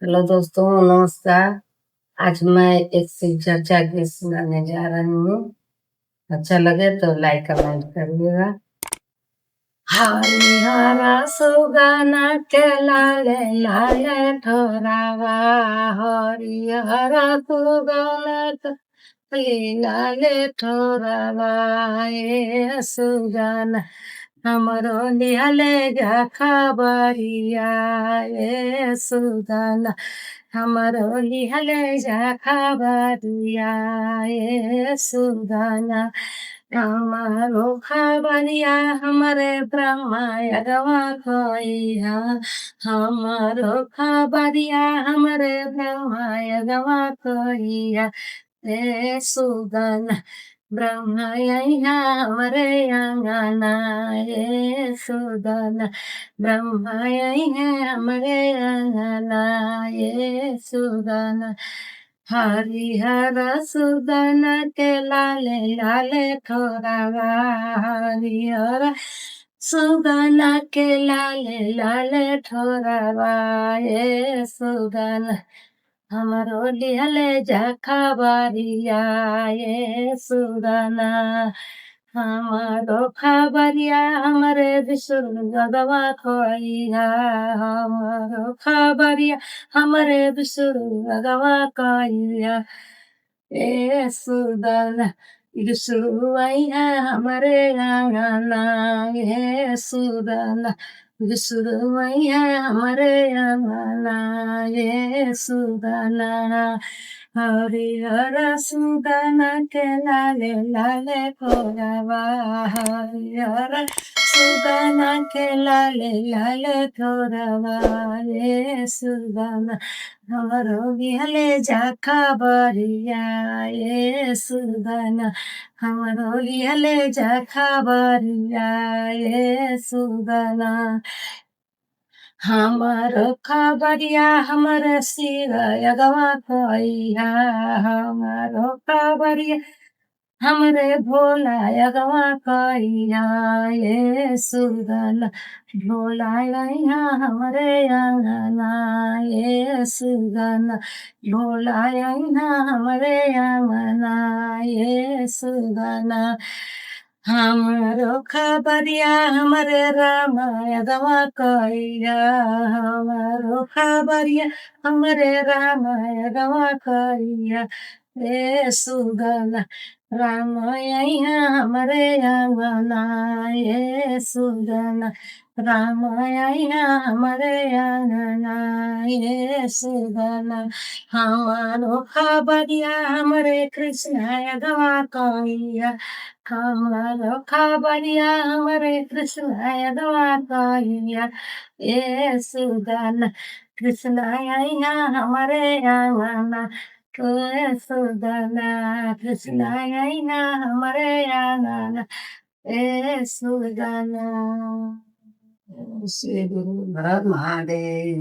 Hello दोस्तों, नमस्कार। आज मैं एक सी चर्चा गीत सुनाने जा रही हूँ। अच्छा लगे तो लाइक कमेंट करिएगा। हरिहरा सुगना के लाले लाले ठोरावा, हरिहरा सुगना के लाले ठोरावा, ए सुगना हमरो लिहले जा खबरिया, ए सुगना हमरो लिहले जा खबरिया, ए सुगना हमारो खबरिया हमरे ब्रह्मा यगवा खोइहा, हमारो खबरिया हमरे ब्रह्मा यगवा खोइहा, ए सुगन ब्रह्मा यैहा हमरे अंगना, ए सुगन ब्रह्मा यैहा हमरे अंगना, ए सुगन हरिहर सुदन के लाले लाले ठोरावा, हरिहर सुदन के लाले लाले ठोरावा, ए सुदन हमरो लिहले जा खबरिया, ए सुदना हमारो खबरिया हमरे विष्णु गगवा खोइहा, हमारो खबरिया हमरे विष्णु गगवा खोइहा, ए सुदन विष्णुवैया हमरे अंगना, ए सुदन विष्णुवैया हमरे अंगना, ए सुदना हरिहर सुदन के लाले लाले ठोरावा, हरिहर सुदन के लाले लाले ठोरावा, ए सुदन हमरो लिहले जा खबरिया, ए सुदन हमरो लिहले जा खबरिया, ए सुदना हमारो खबरिया हमर सिर यगवा खोइहा, हमारो खबरिया हमरे भोला यगवा खोइहा, ए सुदन भोला यैहा हमरे अंगना, ए सुदन भोला यैहा हमरे अंगना, ए सुदना हमरो खबरिया हमरे राम यगवा खोइहा, हमारो खबरिया हमरे राम यगवा खोइहा, ए सुदन राम यैहा हमरे अंगना, ए सुदन राम यैहा हमरे अंगना, ए सुदन हमारो खबरिया हमरे कृष्ण यगवा खोइहा, हमारो खबरिया हमरे कृष्ण यगवा खोइहा, ए सुदन कृष्ण यैहा हमरे अंगना, ए सुदन कृष्ण यैहा हमरे अंगना, ए सुदन। श्री गुरु हर महादेव।